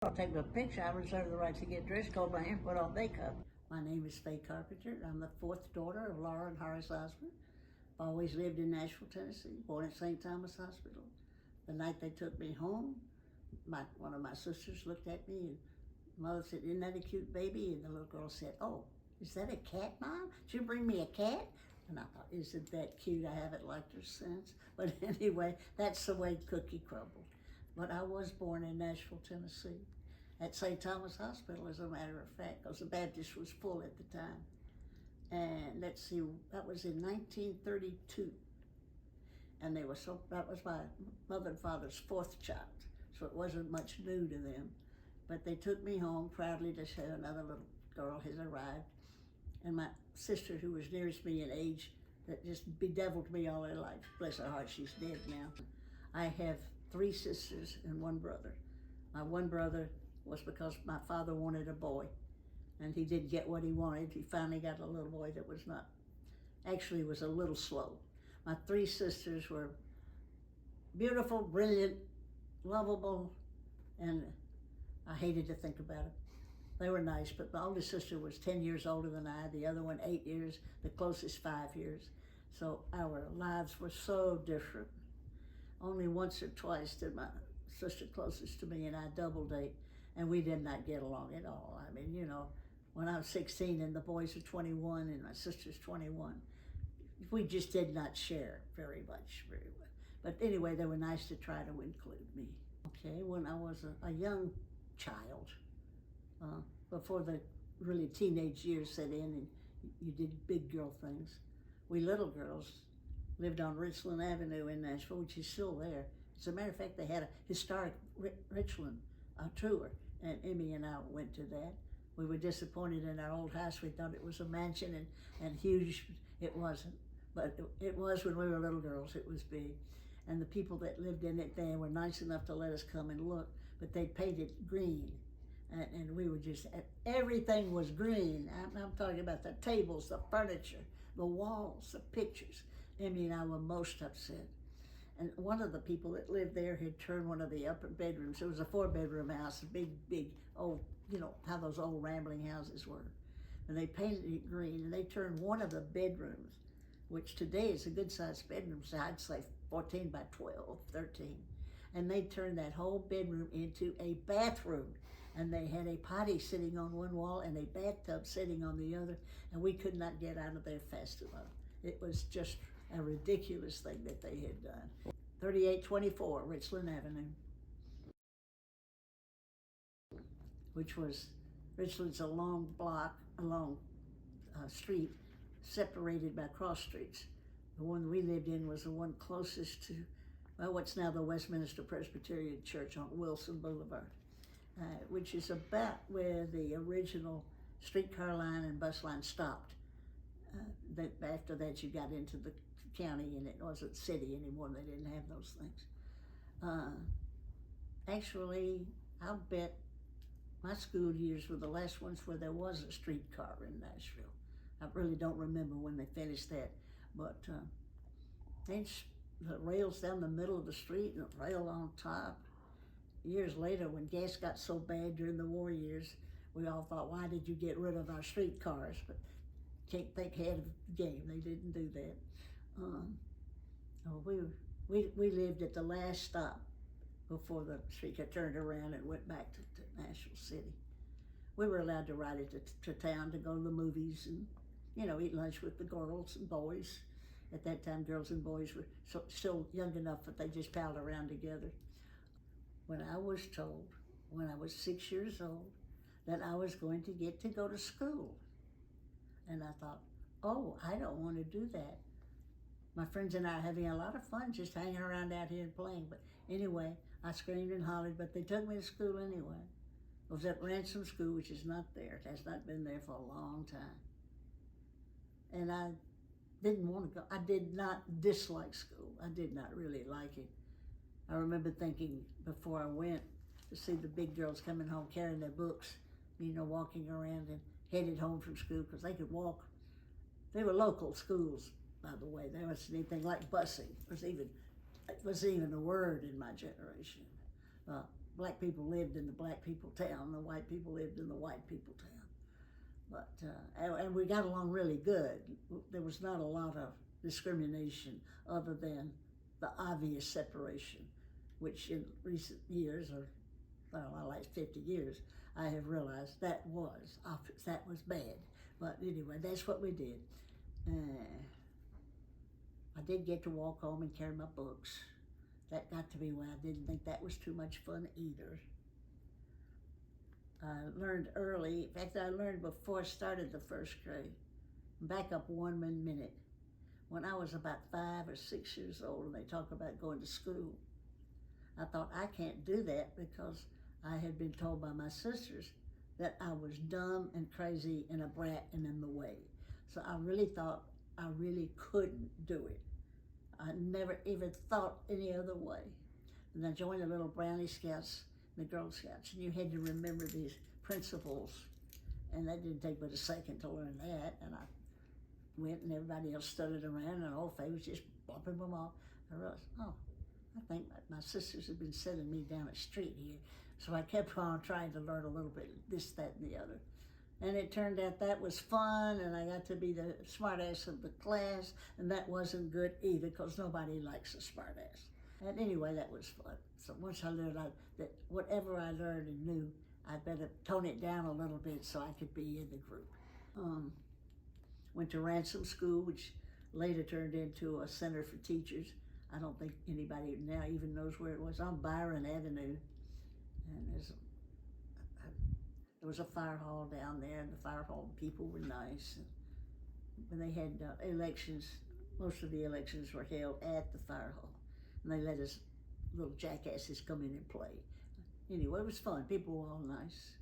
I'll take a picture. I reserve the right to get dress code by hand, put on makeup. My name is Faye Carpenter. I'm the fourth daughter of Laura and Horace Osborne. I've always lived in Nashville, Tennessee, born at St. Thomas Hospital. The night they took me home, one of my sisters looked at me and mother said, "Isn't that a cute baby?" And the little girl said, "Oh, is that a cat, Mom? Did you bring me a cat?" And I thought, isn't that cute? I haven't liked her since. But anyway, that's the way Cookie crumbled. But I was born in Nashville, Tennessee, at St. Thomas Hospital, as a matter of fact, because the Baptist was full at the time. And let's see, that was in 1932. And that was my mother and father's fourth child, so it wasn't much new to them. But they took me home proudly to show another little girl has arrived. And my sister, who was nearest me in age, that just bedeviled me all her life. Bless her heart, she's dead now. I have three sisters and one brother. My one brother was because my father wanted a boy, and he didn't get what he wanted. He finally got a little boy that was was a little slow. My three sisters were beautiful, brilliant, lovable, and I hated to think about it. They were nice, but my oldest sister was 10 years older than I, the other one 8 years, the closest 5 years. So our lives were so different. Only once or twice did my sister closest to me and I double date, and we did not get along at all. I mean, when I was 16 and the boys were 21 and my sister's 21, we just did not share very much, very well. But anyway, they were nice to try to include me. Okay, when I was a young child, before the really teenage years set in and you did big girl things, we little girls lived on Richland Avenue in Nashville, which is still there. As a matter of fact, they had a historic Richland tour, and Emmy and I went to that. We were disappointed in our old house. We thought it was a mansion and huge. It wasn't, but it was when we were little girls. It was big. And the people that lived in it then were nice enough to let us come and look, but they painted green. And we were just, everything was green. I'm talking about the tables, the furniture, the walls, the pictures. Emmy and I were most upset. And one of the people that lived there had turned one of the upper bedrooms. It was a 4-bedroom house, a big old, how those old rambling houses were. And they painted it green, and they turned one of the bedrooms, which today is a good sized bedroom, so I'd say 14 by 12, 13. And they turned that whole bedroom into a bathroom. And they had a potty sitting on one wall and a bathtub sitting on the other, and we could not get out of there fast enough. It was just a ridiculous thing that they had done. 3824 Richland Avenue, which was, Richland's a long street separated by cross streets. The one we lived in was the one closest to, what's now the Westminster Presbyterian Church on Wilson Boulevard. Which is about where the original streetcar line and bus line stopped. After that, you got into the county, and it wasn't city anymore. They didn't have those things. Actually, I'll bet my school years were the last ones where there was a streetcar in Nashville. I really don't remember when they finished that, but the rails down the middle of the street and a rail on top. Years later, when gas got so bad during the war years, we all thought, why did you get rid of our streetcars? But can't think ahead of the game. They didn't do that. We lived at the last stop before the streetcar turned around and went back to Nashville City. We were allowed to ride it to town to go to the movies and, eat lunch with the girls and boys. At that time, girls and boys were still young enough that they just palled around together. When I was told, when I was 6 years old, that I was going to get to go to school. And I thought, oh, I don't want to do that. My friends and I are having a lot of fun just hanging around out here and playing. But anyway, I screamed and hollered, but they took me to school anyway. I was at Ransom School, which is not there. It has not been there for a long time. And I didn't want to go. I did not dislike school. I did not really like it. I remember thinking before I went to see the big girls coming home carrying their books, walking around and headed home from school because they could walk. They were local schools, by the way. There wasn't anything like busing. It was even a word in my generation. black people lived in the black people town, the white people lived in the white people town. But, and we got along really good. There was not a lot of discrimination other than the obvious separation, which in recent years, or well, my last 50 years, I have realized that was bad. But anyway, that's what we did. I did get to walk home and carry my books. That got to be why I didn't think that was too much fun either. I learned early, in fact, I learned before I started the first grade. Back up 1 minute. When I was about 5 or 6 years old and they talk about going to school, I thought, I can't do that because I had been told by my sisters that I was dumb and crazy and a brat and in the way. So I really thought I really couldn't do it. I never even thought any other way. And I joined the little Brownie Scouts, the Girl Scouts, and you had to remember these principles. And that didn't take but a second to learn that. And I went and everybody else studied around and old Faye was just bumping them off. I realized, oh, I think my sisters had been sending me down a street here. So I kept on trying to learn a little bit of this, that, and the other. And it turned out that was fun, and I got to be the smartass of the class, and that wasn't good either because nobody likes a smartass. And anyway, that was fun. So once I learned that whatever I learned and knew, I'd better tone it down a little bit so I could be in the group. Went to Ransom School, which later turned into a center for teachers. I don't think anybody now even knows where it was, on Byron Avenue. And there was a fire hall down there, and the fire hall people were nice. And when they had elections, most of the elections were held at the fire hall. And they let us little jackasses come in and play. Anyway, it was fun. People were all nice.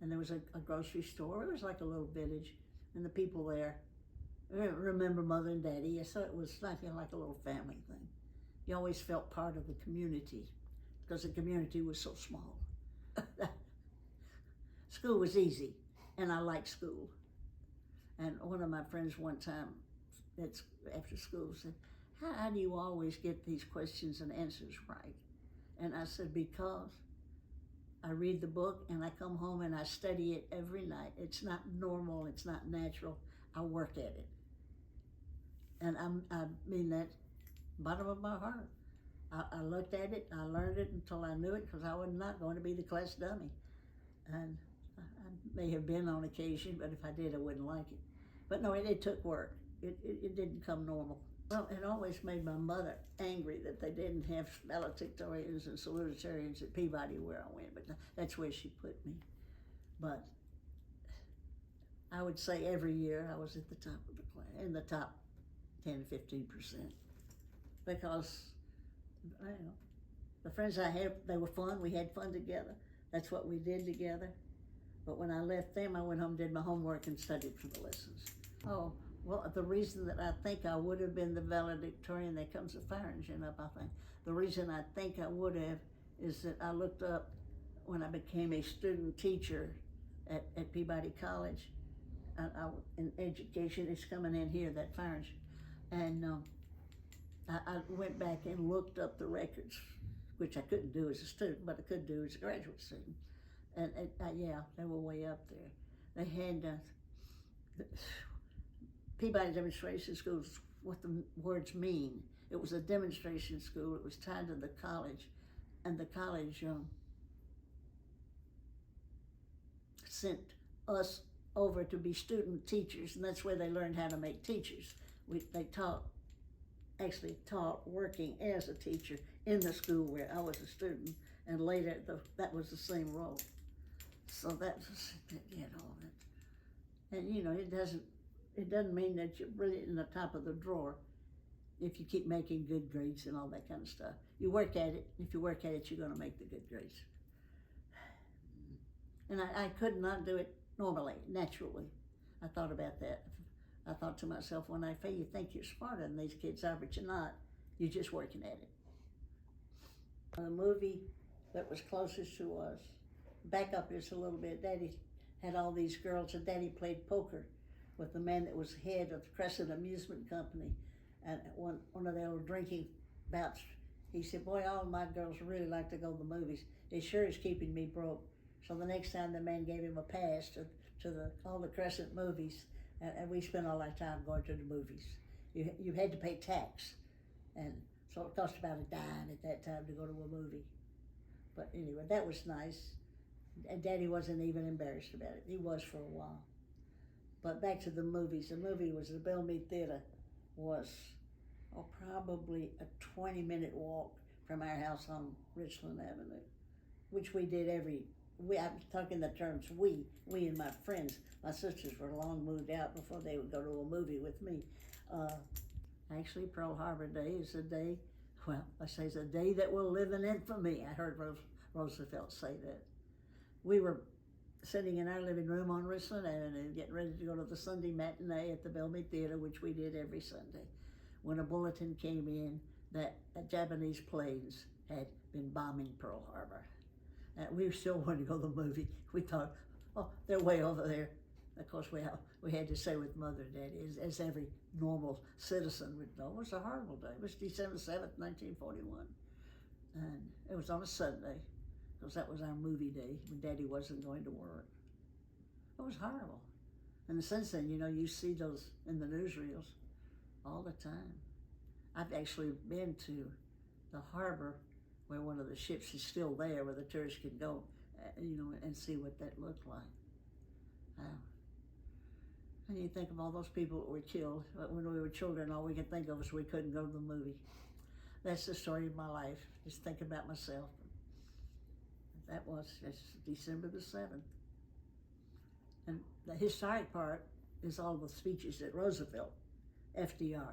And there was a grocery store. It was like a little village. And the people there remember Mother and Daddy. So it was like a little family thing. You always felt part of the community because the community was so small. School was easy, and I liked school. And one of my friends one time, after school, said, how do you always get these questions and answers right? And I said, because I read the book and I come home and I study it every night. It's not normal, it's not natural. I work at it. And I mean that bottom of my heart. I looked at it, I learned it until I knew it because I was not going to be the class dummy. And I may have been on occasion, but if I did, I wouldn't like it. But no, it took work. It didn't come normal. Well, it always made my mother angry that they didn't have valedictorians and salutatorians at Peabody where I went, but that's where she put me. But I would say every year I was at the top of the class, in the top 10, 15%. Because, the friends I had, they were fun. We had fun together. That's what we did together. But when I left them, I went home, did my homework, and studied for the lessons. Oh, well, the reason that I think I would have been the valedictorian, there comes a fire engine up, I think. The reason I think I would have is that I looked up when I became a student teacher at Peabody College. In education, it's coming in here, that fire engine. And I went back and looked up the records, which I couldn't do as a student, but I could do as a graduate student. And yeah, they were way up there. They had Peabody Demonstration School, what the words mean. It was a demonstration school. It was tied to the college, and the college sent us over to be student teachers, and that's where they learned how to make teachers. They actually taught working as a teacher in the school where I was a student, and later that was the same role. So that was, all that. And it doesn't mean that you're brilliant in the top of the drawer if you keep making good grades and all that kind of stuff. You work at it. If you work at it, you're gonna make the good grades. And I could not do it normally, naturally. I thought about that. I thought to myself one night, Faye, you think you're smarter than these kids are, but you're not. You're just working at it. The movie that was closest to us, back up just a little bit, Daddy had all these girls, and Daddy played poker with the man that was head of the Crescent Amusement Company. And one of their old drinking bouts, he said, boy, all my girls really like to go to the movies. it sure is keeping me broke. So the next time the man gave him a pass to all the Crescent movies, and we spent all our time going to the movies. You had to pay tax, and so it cost about $10 at that time to go to a movie. But anyway, that was nice. And Daddy wasn't even embarrassed about it. He was for a while. But back to the movies. The movie was the Bellmead Theater was probably a 20-minute walk from our house on Richland Avenue, which we did I'm talking the terms we and my friends. My sisters were long moved out before they would go to a movie with me. Actually, Pearl Harbor Day is a day, well, I say it's a day that will live in infamy. I heard Roosevelt say that. We were sitting in our living room on Richland Avenue, getting ready to go to the Sunday matinee at the Bellmead Theater, which we did every Sunday, when a bulletin came in that Japanese planes had been bombing Pearl Harbor. And we still wanted to go to the movie. We thought, oh, they're way over there. Of course, we had to say with Mother and Daddy, as every normal citizen would know, it was a horrible day. It was December 7th, 1941. And it was on a Sunday, because that was our movie day when Daddy wasn't going to work. It was horrible. And since then, you see those in the newsreels all the time. I've actually been to the harbor where one of the ships is still there, where the tourists can go, and see what that looked like. And you think of all those people that were killed. But when we were children, all we could think of was we couldn't go to the movie. That's the story of my life. Just think about myself. That's December the 7th. And the historic part is all the speeches that Roosevelt, FDR,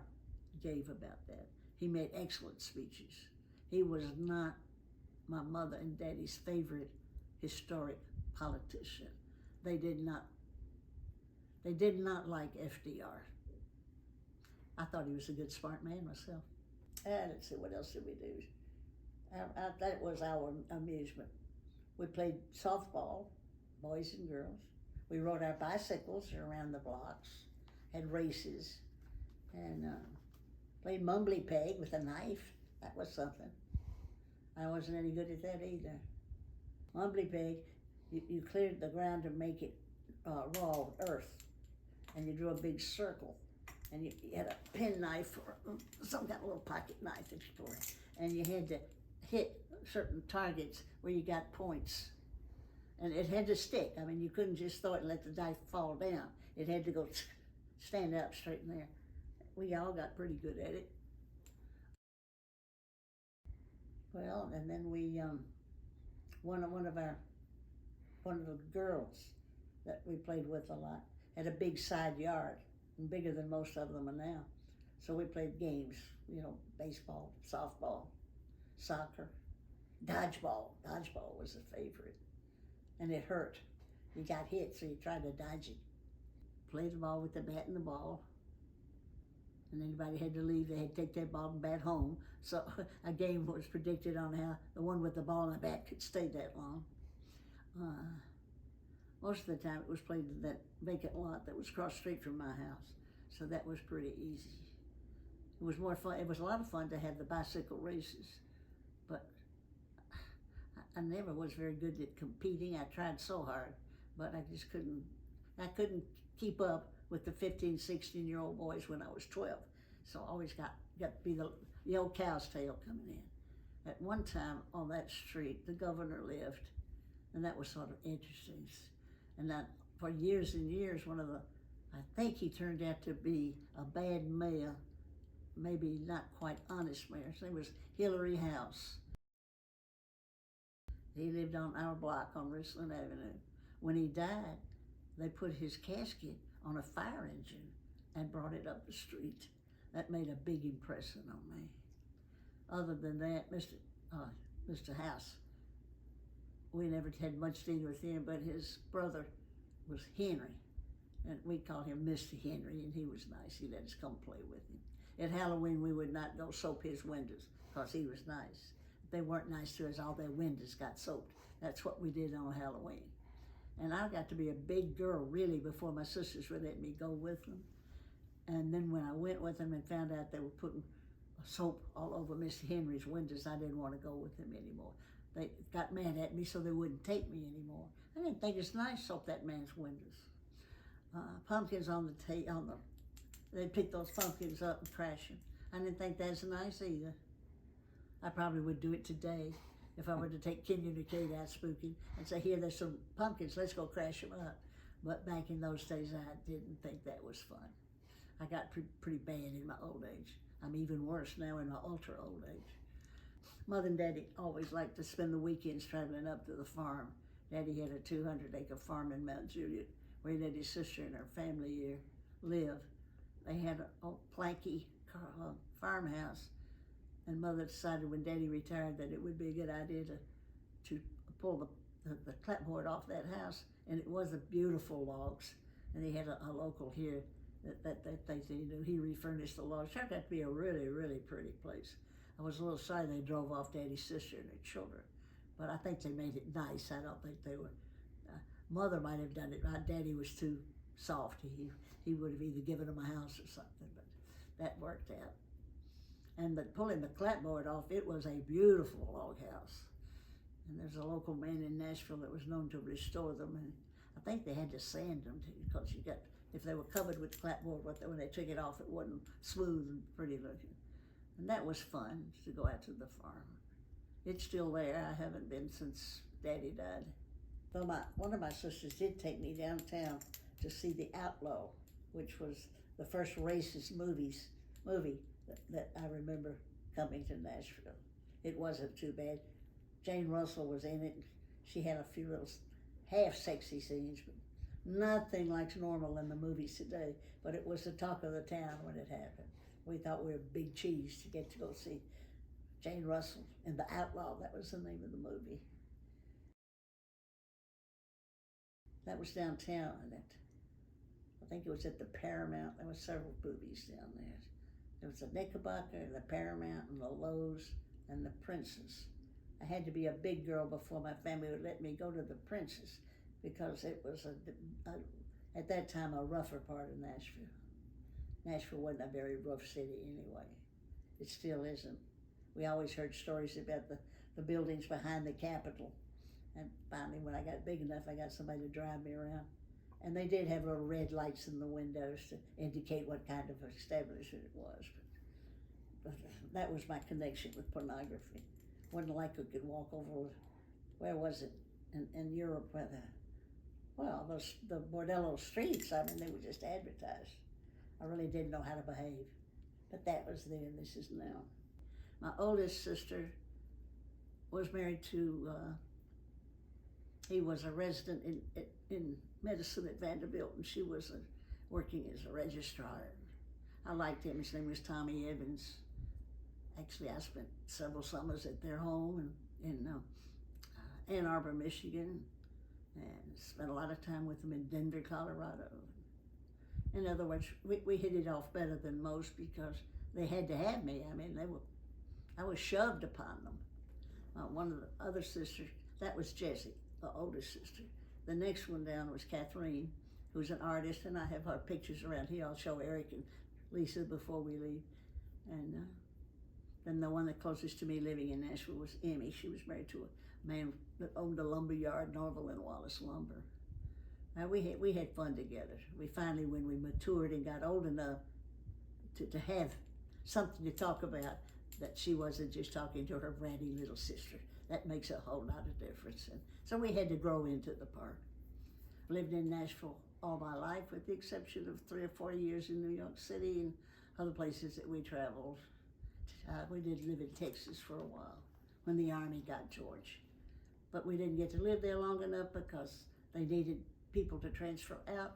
gave about that. He made excellent speeches. He was not my mother and Daddy's favorite historic politician. They did not like FDR. I thought he was a good, smart man myself. Let's see, what else did we do? That was our amusement. We played softball, boys and girls. We rode our bicycles around the blocks, had races, and played mumbly peg with a knife. That was something. I wasn't any good at that either. Mumbly peg, you cleared the ground to make it raw earth, and you drew a big circle, and you had a penknife or some kind of little pocket knife that you pulled, and you had to hit certain targets where you got points, and it had to stick. I mean, you couldn't just throw it and let the dice fall down. It had to go stand up straight in there. We all got pretty good at it. Well, and then we, one of the girls that we played with a lot had a big side yard, and bigger than most of them are now. So we played games, baseball, softball, soccer, dodgeball. Dodgeball was a favorite, and it hurt. You got hit, so you tried to dodge it. Played the ball with the bat and the ball. And anybody had to leave, they had to take their ball and bat home. So a game was predicted on how the one with the ball and the bat could stay that long. Most of the time it was played in that vacant lot that was across the street from my house. So that was pretty easy. It was more fun. It was a lot of fun to have the bicycle races. But I never was very good at competing. I tried so hard, but I just I couldn't keep up with the 15, 16-year-old boys when I was 12. So I always got to be the old cow's tail coming in. At one time on that street, the governor lived, and that was sort of interesting. And that for years and years, I think he turned out to be a bad mayor, maybe not quite honest mayor. His name was Hillary House. He lived on our block on Richland Avenue. When he died, they put his casket on a fire engine and brought it up the street. That made a big impression on me. Other than that, Mr. House, we never had much to do with him, but his brother was Henry, and we called him Mr. Henry, and he was nice. He let us come play with him. At Halloween, we would not go soap his windows because he was nice. If they weren't nice to us, all their windows got soaped. That's what we did on Halloween. And I got to be a big girl, really, before my sisters would let me go with them. And then when I went with them and found out they were putting soap all over Mr. Henry's windows, I didn't want to go with him anymore. they got mad at me so they wouldn't take me anymore. I didn't think it's nice to open that man's windows. Pumpkins on the they'd pick those pumpkins up and crash them. I didn't think that's nice either. I probably would do it today if I were to take Kenyon or Kate out spooking and say, here, there's some pumpkins, let's go crash them up. But back in those days, I didn't think that was fun. I got pretty bad in my old age. I'm even worse now in my ultra old age. Mother and Daddy always liked to spend the weekends traveling up to the farm. Daddy had a 200-acre farm in Mount Juliet where he let his sister and her family here live. They had a old planky farmhouse, and Mother decided when Daddy retired that it would be a good idea to pull the clapboard off that house, and it was a beautiful logs. And he had a local here that they knew. He refurnished the logs. It turned out to be a really, really pretty place. I was a little sorry they drove off Daddy's sister and her children, but I think they made it nice. I don't think they were. Mother might have done it. My Daddy was too soft. He would have either given them a house or something, but that worked out. And but pulling the clapboard off, it was a beautiful log house. And there's a local man in Nashville that was known to restore them, and I think they had to sand them because if they were covered with clapboard, when they took it off, it wasn't smooth and pretty looking. And that was fun to go out to the farm. It's still there. I haven't been since Daddy died. Though one of my sisters did take me downtown to see The Outlaw, which was the first racist movie that I remember coming to Nashville. It wasn't too bad. Jane Russell was in it. She had a few little half sexy scenes, but nothing like normal in the movies today. But it was the talk of the town when it happened. We thought we were big cheese to get to go see Jane Russell in The Outlaw. That was the name of the movie. That was downtown, and I think it was at the Paramount. There were several movies down there. There was the Knickerbocker, the Paramount, and the Lowe's, and the Princess. I had to be a big girl before my family would let me go to the Princess because it was, at that time, a rougher part of Nashville. Nashville wasn't a very rough city anyway. It still isn't. We always heard stories about the buildings behind the Capitol. And finally, when I got big enough, I got somebody to drive me around. And they did have little red lights in the windows to indicate what kind of establishment it was. But that was my connection with pornography. Wasn't like I could walk over, where was it, in Europe, where the bordello streets, I mean, they were just advertised. I really didn't know how to behave. But that was then, this is now. My oldest sister was married to, he was a resident in medicine at Vanderbilt, and she was working as a registrar. I liked him. His name was Tommy Evans. Actually, I spent several summers at their home in Ann Arbor, Michigan, and spent a lot of time with them in Denver, Colorado. In other words, we hit it off better than most because they had to have me. I mean, I was shoved upon them. One of the other sisters, that was Jessie, the oldest sister. The next one down was Kathleen, who's an artist, and I have her pictures around here. I'll show Eric and Lisa before we leave. And then the one that closest to me living in Nashville was Emmy. She was married to a man that owned a lumber yard, Norval and Wallace Lumber. Now we had fun together. We finally, when we matured and got old enough to have something to talk about, that she wasn't just talking to her bratty little sister. That makes a whole lot of difference. And so we had to grow into the part. Lived in Nashville all my life, with the exception of 3 or 4 years in New York City and other places that we traveled. We did live in Texas for a while when the Army got George. But we didn't get to live there long enough because they needed people to transfer out.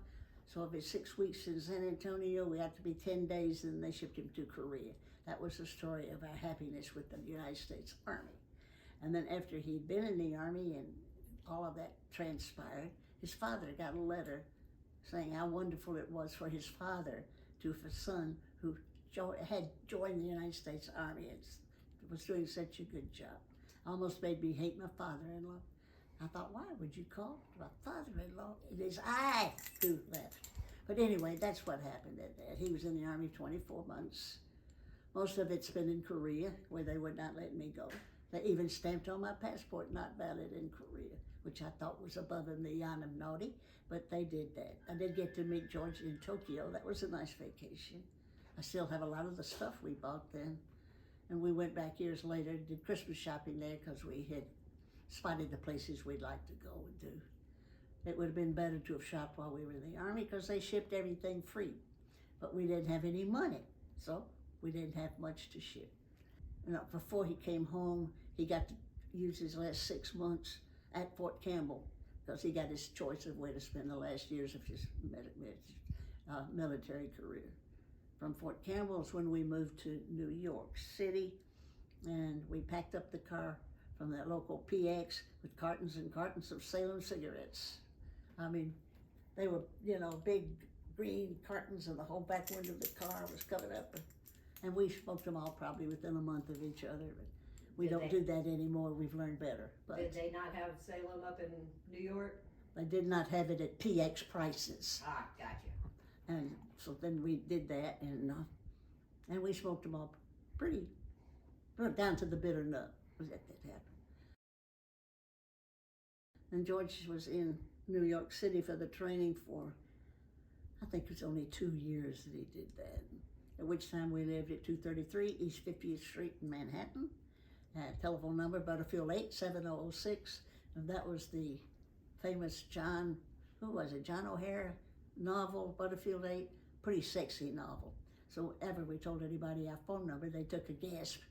So if it's 6 weeks in San Antonio, we had to be 10 days, and they shipped him to Korea. That was the story of our happiness with the United States Army. And then after he'd been in the Army and all of that transpired, his father got a letter saying how wonderful it was for his father to have a son who had joined the United States Army and was doing such a good job. Almost made me hate my father-in-law. I thought, why would you call my father-in-law? It is I who left. But anyway, that's what happened at that. He was in the Army 24 months. Most of it's been in Korea, where they would not let me go. They even stamped on my passport, not valid in Korea, which I thought was above and beyond of naughty, but they did that. I did get to meet George in Tokyo. That was a nice vacation. I still have a lot of the stuff we bought then. And we went back years later, did Christmas shopping there because we had spotted the places we'd like to go and do. It would have been better to have shopped while we were in the Army because they shipped everything free. But we didn't have any money, so we didn't have much to ship. Before he came home, he got to use his last 6 months at Fort Campbell because he got his choice of where to spend the last years of his military career. From Fort Campbell is when we moved to New York City, and we packed up the car from that local PX with cartons and cartons of Salem cigarettes. I mean, they were, big green cartons, and the whole back window of the car was covered up. And we smoked them all probably within a month of each other. We don't do that anymore. We've learned better. But did they not have Salem up in New York? they did not have it at PX prices. Ah, gotcha. And so then we did that, and we smoked them all pretty, down to the bitter nut. Was that happened. And George was in New York City for the training for, I think it was only 2 years that he did that. At which time we lived at 233 East 50th Street in Manhattan. Telephone number, Butterfield 87006. And that was the famous John O'Hare novel, Butterfield 8. Pretty sexy novel. So ever we told anybody our phone number, they took a gasp.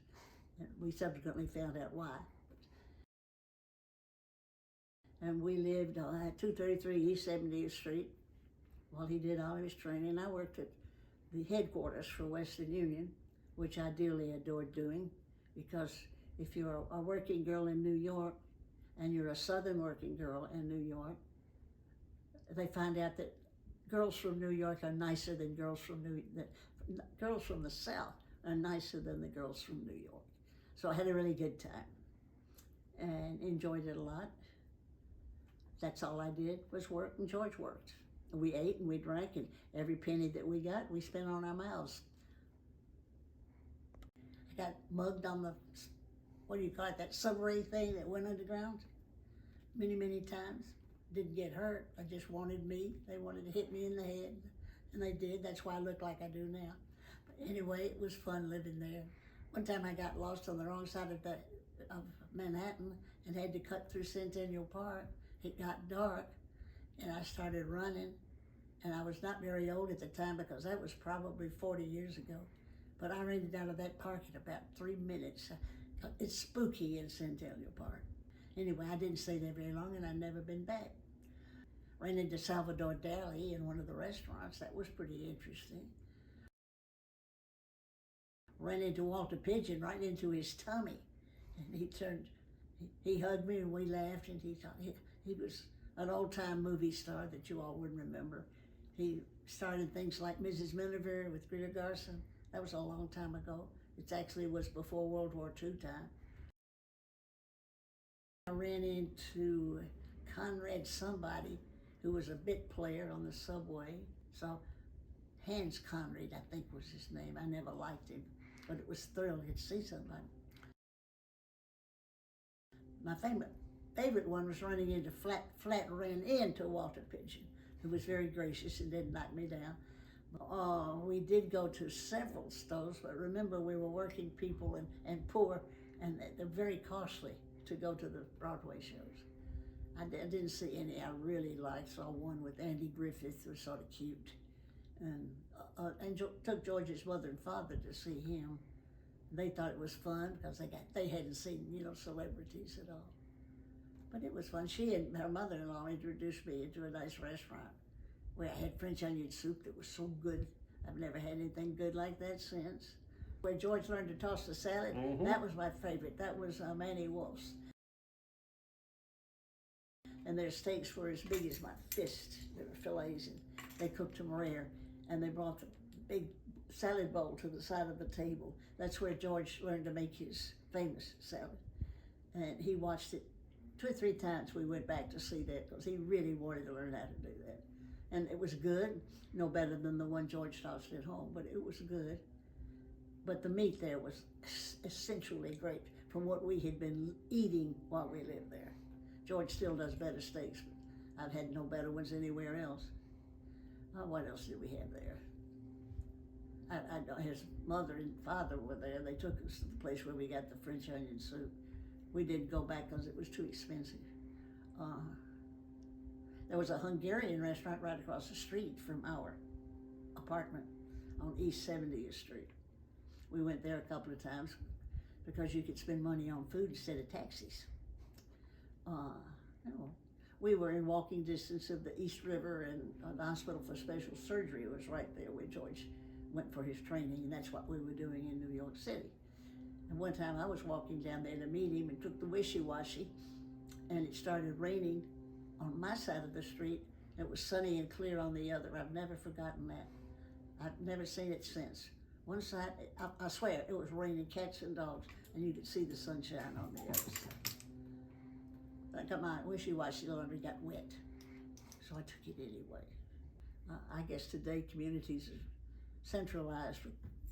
And we subsequently found out why. And we lived at 233 East 70th Street while he did all of his training. I worked at the headquarters for Western Union, which I dearly adored doing, because if you're a working girl in New York and you're a Southern working girl in New York, they find out that girls from New York are nicer than girls from girls from the South are nicer than the girls from New York. So I had a really good time and enjoyed it a lot. That's all I did was work, and George worked. We ate and we drank, and every penny that we got, we spent on our mouths. I got mugged on that submarine thing that went underground many, many times. Didn't get hurt. I just wanted me. They wanted to hit me in the head, and they did. That's why I look like I do now. But anyway, it was fun living there. One time I got lost on the wrong side of Manhattan and had to cut through Centennial Park. It got dark, and I started running, and I was not very old at the time because that was probably 40 years ago. But I ran out of that park in about 3 minutes. It's spooky in Centennial Park. Anyway, I didn't stay there very long, and I've never been back. Ran into Salvador Dali in one of the restaurants. That was pretty interesting. Ran into Walter Pidgeon right into his tummy, and he hugged me, and we laughed, and he thought he was an old-time movie star that you all would remember. He started things like Mrs. Miniver with Greta Garson. That was a long time ago. It actually was before World War II time. I ran into Conrad somebody who was a bit player on the subway. So Hans Conrad, I think was his name. I never liked him, but it was thrilling to see somebody. My favorite one was running into ran into Walter Pidgeon, who was very gracious and didn't knock me down. We did go to several stores, but remember we were working people and poor, and they're very costly to go to the Broadway shows. I didn't see any I really liked. Saw one with Andy Griffith, who was sort of cute, and took George's mother and father to see him. They thought it was fun because they hadn't seen celebrities at all. But it was fun. She and her mother-in-law introduced me into a nice restaurant where I had French onion soup that was so good. I've never had anything good like that since. Where George learned to toss the salad, that was my favorite. That was Manny Wolf's. And their steaks were as big as my fist. They were fillets, and they cooked them rare. And they brought the big salad bowl to the side of the table. That's where George learned to make his famous salad. And he watched it 2 or 3 times. We went back to see that because he really wanted to learn how to do that. And it was good, no better than the one George tossed at home, but it was good. But the meat there was essentially great. from what we had been eating while we lived there. George still does better steaks, but I've had no better ones anywhere else. What else did we have there? His mother and father were there. They took us to the place where we got the French onion soup. We didn't go back because it was too expensive. There was a Hungarian restaurant right across the street from our apartment on East 70th Street. We went there a couple of times because you could spend money on food instead of taxis. We were in walking distance of the East River, and the Hospital for Special Surgery was right there where George went for his training, and that's what we were doing in New York City. And one time I was walking down there to meet him and took the wishy-washy, and it started raining on my side of the street. It was sunny and clear on the other. I've never forgotten that. I've never seen it since. One side, I swear, it was raining cats and dogs, and you could see the sunshine on the other side. But come on, wishy-washy laundry got wet, so I took it anyway. I guess today communities are centralized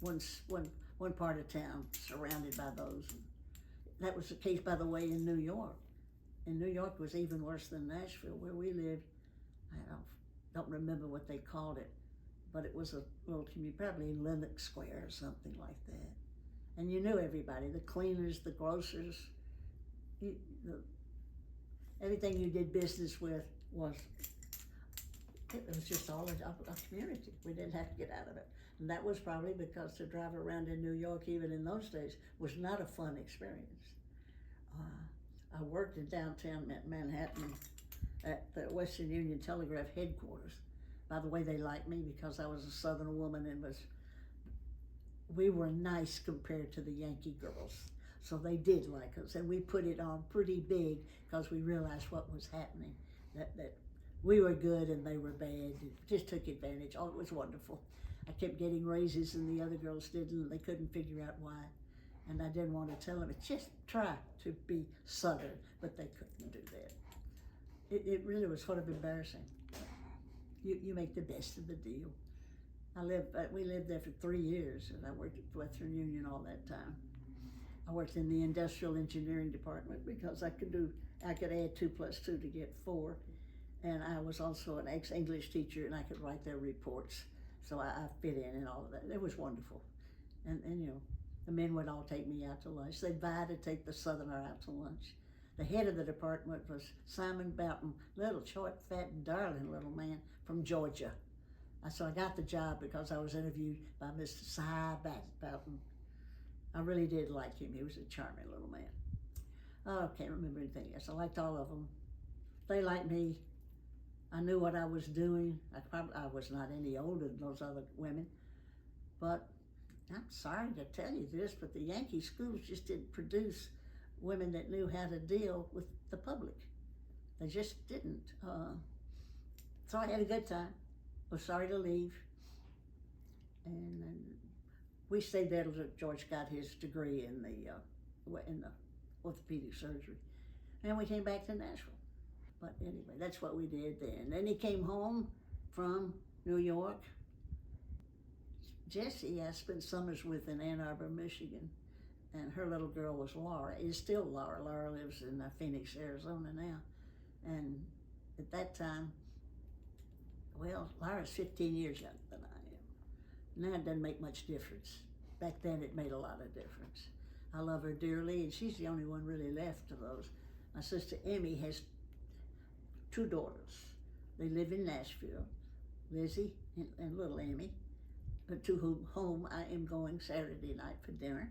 with one part of town surrounded by those. That was the case, by the way, in New York. And New York was even worse than Nashville, where we lived. I don't remember what they called it, but it was a little community, probably Lenox Square or something like that. And you knew everybody, the cleaners, the grocers, everything you did business with it was just all a community. We didn't have to get out of it. And that was probably because to drive around in New York, even in those days, was not a fun experience. I worked in downtown Manhattan at the Western Union Telegraph headquarters. By the way, they liked me because I was a Southern woman, and we were nice compared to the Yankee girls. So they did like us, and we put it on pretty big because we realized what was happening, that we were good and they were bad, and just took advantage. Oh, it was wonderful. I kept getting raises and the other girls didn't, and they couldn't figure out why. And I didn't want to tell them, just try to be Southern, but they couldn't do that. It really was sort of embarrassing. You make the best of the deal. We lived there for 3 years, and I worked at Western Union all that time. I worked in the industrial engineering department because I could add 2 plus 2 to get 4. And I was also an ex-English teacher, and I could write their reports. So I fit in and all of that. It was wonderful. And the men would all take me out to lunch. They'd vie to take the Southerner out to lunch. The head of the department was Simon Boughton, little short, fat, darling little man from Georgia. So I got the job because I was interviewed by Mr. Cy Boughton. I really did like him. He was a charming little man. Oh, I can't remember anything else. I liked all of them. They liked me. I knew what I was doing. I was not any older than those other women. But I'm sorry to tell you this, but the Yankee schools just didn't produce women that knew how to deal with the public. They just didn't. So I had a good time. Was sorry to leave. And then we stayed there till George got his degree in the orthopedic surgery. And we came back to Nashville. But anyway, that's what we did then. Then he came home from New York. Jessie, I spent summers with in Ann Arbor, Michigan. And her little girl was Laura, is still Laura. Laura lives in Phoenix, Arizona now. And at that time, well, Laura's 15 years younger than I am. Now it doesn't make much difference. Back then it made a lot of difference. I love her dearly, and she's the only one really left of those. My sister Emmy has 2 daughters. They live in Nashville, Lizzie and little Emmy, to whom I am going Saturday night for dinner.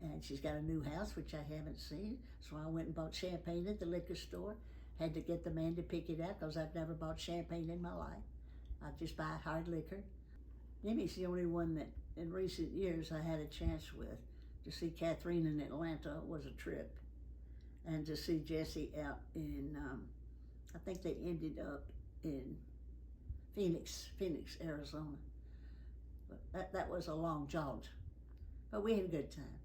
And she's got a new house, which I haven't seen, so I went and bought champagne at the liquor store. Had to get the man to pick it out because I've never bought champagne in my life. I just buy hard liquor. Emmy's the only one that in recent years I had a chance with. To see Catherine in Atlanta was a trip. And to see Jessie out in, I think they ended up in Phoenix, Arizona. But that was a long jaunt. But we had a good time.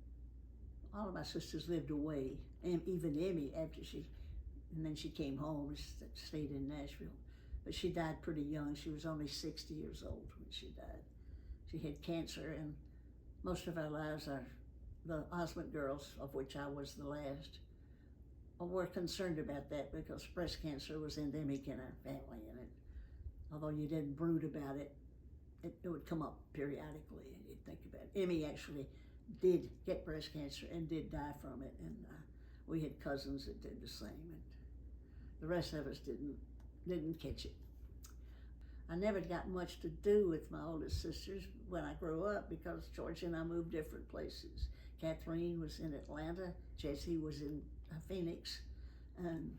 All of my sisters lived away, and even Emmy and then she came home and stayed in Nashville. But she died pretty young. She was only 60 years old when she died. She had cancer, and most of our lives, our the Osmond girls, of which I was the last, were concerned about that because breast cancer was endemic in our family, and although you didn't brood about it, it would come up periodically, and you'd think about it. Emmy actually did get breast cancer and did die from it, and we had cousins that did the same, and the rest of us didn't catch it. I never got much to do with my oldest sisters when I grew up because George and I moved different places. Kathleen was in Atlanta, Jessie was in Phoenix, and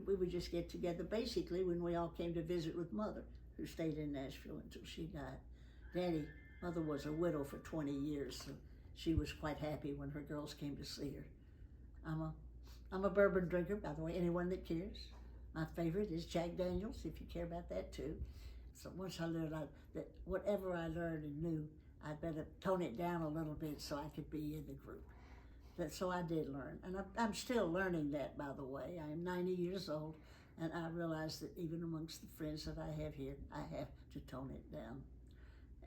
we would just get together basically when we all came to visit with Mother, who stayed in Nashville until she died. Mother was a widow for 20 years, so she was quite happy when her girls came to see her. I'm a bourbon drinker, by the way, anyone that cares. My favorite is Jack Daniels, if you care about that too. So once I learned that whatever I learned and knew, I'd better tone it down a little bit so I could be in the group. So I did learn, and I'm still learning that, by the way. I am 90 years old, and I realize that even amongst the friends that I have here, I have to tone it down.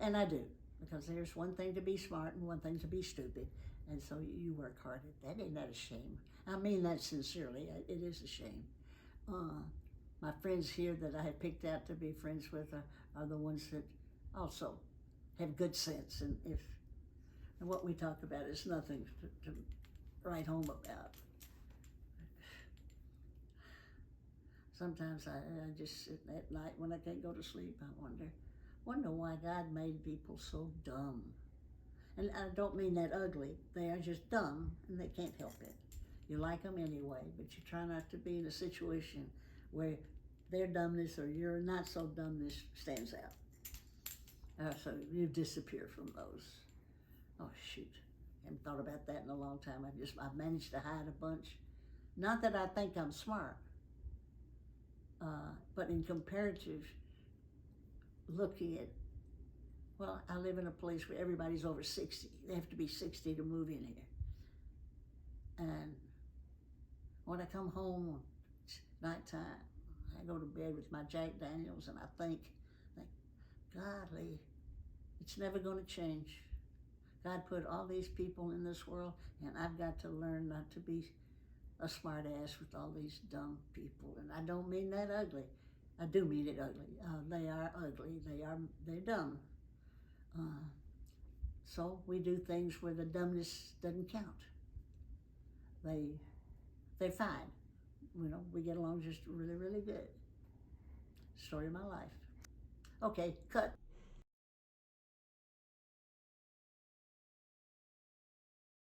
And I do, because there's one thing to be smart and one thing to be stupid, and so you work hard at that. Ain't that a shame? I mean that sincerely. It is a shame. My friends here that I have picked out to be friends with are the ones that also have good sense, and what we talk about is nothing to write home about. Sometimes I just sit at night when I can't go to sleep. I wonder why God made people so dumb. And I don't mean that ugly. They are just dumb, and they can't help it. You like them anyway, but you try not to be in a situation where their dumbness or your not so dumbness stands out. So you disappear from those. Oh shoot, I haven't thought about that in a long time. I've managed to hide a bunch. Not that I think I'm smart, but in comparative looking at, well, I live in a place where everybody's over 60. They have to be 60 to move in here. And when I come home, it's nighttime, I go to bed with my Jack Daniels and I think, godly, it's never going to change. God put all these people in this world, and I've got to learn not to be a smart ass with all these dumb people. And I don't mean that ugly. I do mean it ugly. They are ugly. They're dumb. So we do things where the dumbness doesn't count. They're fine. We get along just really, really good. Story of my life. Okay, cut.